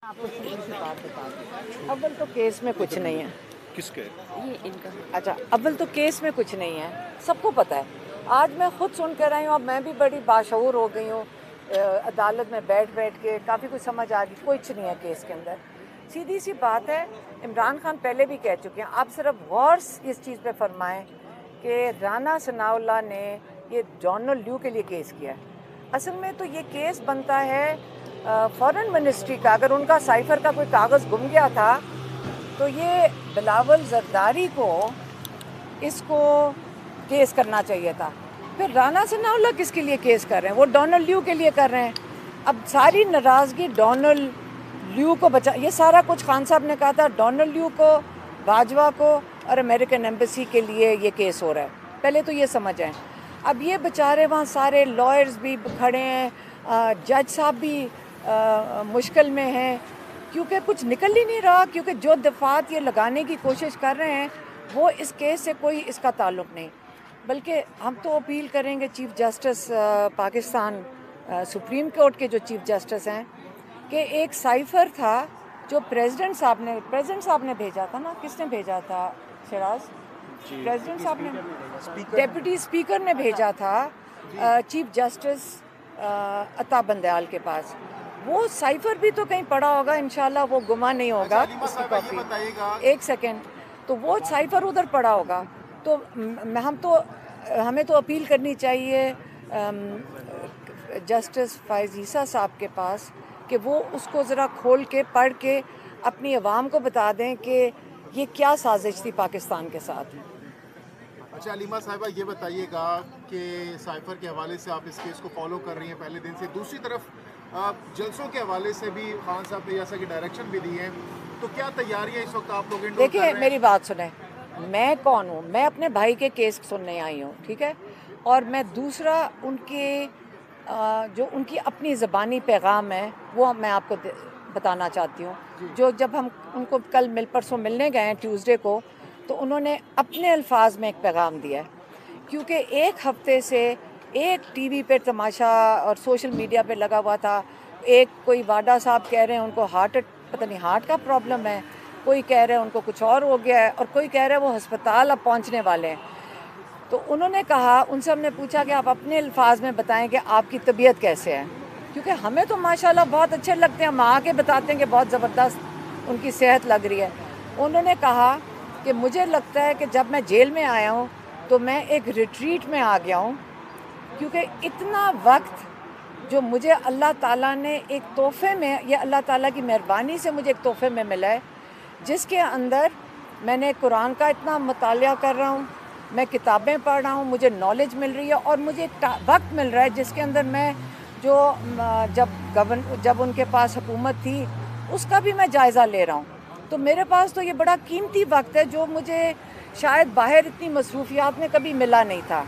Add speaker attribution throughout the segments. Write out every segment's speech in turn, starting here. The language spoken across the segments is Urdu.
Speaker 1: آپ کو سیدھی سی بات بتا دوں، اول تو کیس میں کچھ نہیں ہے.
Speaker 2: کس کے؟
Speaker 1: یہ ان کا اچھا، اول تو کیس میں کچھ نہیں ہے، سب کو پتہ ہے. آج میں خود سن کر آئی ہوں، اب میں بھی بڑی باشعور ہو گئی ہوں. عدالت میں بیٹھ کے کافی کچھ سمجھ آ گئی. کچھ نہیں ہے کیس کے اندر. سیدھی سی بات ہے، عمران خان پہلے بھی کہہ چکے ہیں. آپ صرف غور اس چیز پہ فرمائیں کہ رانا ثناء اللہ نے یہ ڈونلڈ لیو کے لیے کیس کیا ہے. اصل میں تو یہ کیس بنتا ہے فارن منسٹری کا. اگر ان کا سائفر کا کوئی کاغذ گم گیا تھا تو یہ بلاول زرداری کو اس کو کیس کرنا چاہیے تھا. پھر رانا ثناء اللہ کس کے لیے کیس کر رہے ہیں؟ وہ ڈونلڈ لیو کے لیے کر رہے ہیں. اب ساری ناراضگی ڈونلڈ لیو کو بچا، یہ سارا کچھ خان صاحب نے کہا تھا ڈونلڈ لیو کو، باجوہ کو اور امریکن ایمبیسی کے لیے یہ کیس ہو رہا ہے. پہلے تو یہ سمجھ آئیں. اب یہ بیچارے وہاں سارے لائرز بھی کھڑے ہیں، جج صاحب بھی مشکل میں ہیں کیونکہ کچھ نکل ہی نہیں رہا. کیونکہ جو دفعات یہ لگانے کی کوشش کر رہے ہیں وہ اس کیس سے کوئی اس کا تعلق نہیں. بلکہ ہم تو اپیل کریں گے chief justice Pakistan supreme court کے جو چیف جسٹس ہیں کہ ایک سائفر تھا جو پریزیڈنٹ صاحب نے بھیجا تھا نا. کس نے بھیجا تھا شراز؟ پریزیڈنٹ صاحب نے، ڈیپٹی اسپیکر نے بھیجا تھا چیف جسٹس عطا بندیال کے پاس. وہ سائفر بھی تو کہیں پڑا ہوگا، انشاءاللہ وہ گما نہیں ہوگا اس کی کاپی. ایک سیکنڈ، تو وہ سائفر ادھر پڑا ہوگا. تو ہمیں تو اپیل کرنی چاہیے جسٹس فائز عیسیٰ صاحب کے پاس کہ وہ اس کو ذرا کھول کے پڑھ کے اپنی عوام کو بتا دیں کہ یہ کیا سازش تھی پاکستان کے ساتھ.
Speaker 2: اچھا علیمہ صاحبہ، یہ بتائیے گا کہ سائفر کے حوالے سے آپ اس کیس کو فالو کر رہی ہیں پہلے دن سے. دوسری طرف جلسوں کے حوالے سے بھی خان صاحب نے جیسا کہ ڈائریکشن بھی دی ہے، تو کیا تیاریاں اس وقت آپ لوگ انڈور کر رہے ہیں؟
Speaker 1: دیکھیں میری بات سنیں، میں کون ہوں؟ میں اپنے بھائی کے کیس سننے آئی ہوں، ٹھیک ہے. اور میں دوسرا ان کے جو ان کی اپنی زبانی پیغام ہے وہ میں آپ کو بتانا چاہتی ہوں. جو جب ہم ان کو کل پرسوں ملنے گئے ہیں ٹیوزڈے کو، تو انہوں نے اپنے الفاظ میں ایک پیغام دیا ہے. کیونکہ ایک ہفتے سے ایک ٹی وی پہ تماشا اور سوشل میڈیا پہ لگا ہوا تھا. ایک کوئی واڈا صاحب کہہ رہے ہیں ان کو پتہ نہیں ہارٹ کا پرابلم ہے، کوئی کہہ رہے ہیں ان کو کچھ اور ہو گیا ہے، اور کوئی کہہ رہے ہیں وہ ہسپتال اب پہنچنے والے ہیں. تو انہوں نے کہا، ان سے ہم نے پوچھا کہ آپ اپنے الفاظ میں بتائیں کہ آپ کی طبیعت کیسے ہے. کیونکہ ہمیں تو ماشاءاللہ بہت اچھے لگتے ہیں، ہم آ کے بتاتے ہیں کہ بہت زبردست ان کی صحت لگ رہی ہے. انہوں نے کہا کہ مجھے لگتا ہے کہ جب میں جیل میں آیا ہوں تو میں ایک ریٹریٹ میں آ گیا ہوں، کیونکہ اتنا وقت جو مجھے اللہ تعالیٰ نے ایک تحفے میں، یہ اللہ تعالیٰ کی مہربانی سے مجھے ایک تحفے میں ملا ہے، جس کے اندر میں نے قرآن کا اتنا مطالعہ کر رہا ہوں، میں کتابیں پڑھ رہا ہوں، مجھے نالج مل رہی ہے، اور مجھے وقت مل رہا ہے جس کے اندر میں جو جب ان کے پاس حکومت تھی اس کا بھی میں جائزہ لے رہا ہوں. تو میرے پاس تو یہ بڑا قیمتی وقت ہے جو مجھے شاید باہر اتنی مصروفیات میں کبھی ملا نہیں تھا.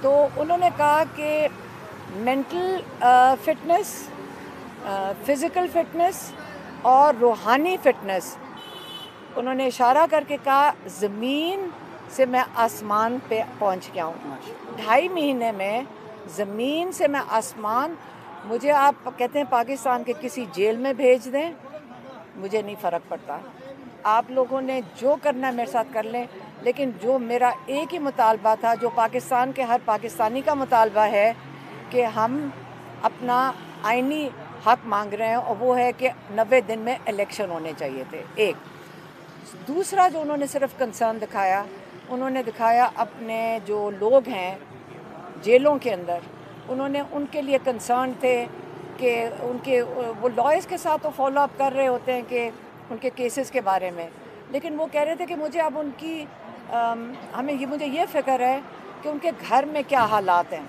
Speaker 1: تو انہوں نے کہا کہ مینٹل فٹنس، فزیکل فٹنس اور روحانی فٹنس، انہوں نے اشارہ کر کے کہا زمین سے میں آسمان پہ پہنچ گیا ہوں. 2.5 مہینے میں زمین سے میں آسمان. مجھے آپ کہتے ہیں پاکستان کے کسی جیل میں بھیج دیں، مجھے نہیں فرق پڑتا. آپ لوگوں نے جو کرنا ہے میرے ساتھ کر لیں، لیکن جو میرا ایک ہی مطالبہ تھا، جو پاکستان کے ہر پاکستانی کا مطالبہ ہے کہ ہم اپنا آئینی حق مانگ رہے ہیں، اور وہ ہے کہ 90 دن میں الیکشن ہونے چاہیے تھے. ایک دوسرا جو انہوں نے صرف کنسرن دکھایا، انہوں نے دکھایا اپنے جو لوگ ہیں جیلوں کے اندر، انہوں نے ان کے لیے کنسرن تھے کہ ان کے وہ لائرز کے ساتھ تو فالو اپ کر رہے ہوتے ہیں کہ ان کے کیسز کے بارے میں، لیکن وہ کہہ رہے تھے کہ مجھے اب ان کی مجھے یہ فکر ہے کہ ان کے گھر میں کیا حالات ہیں.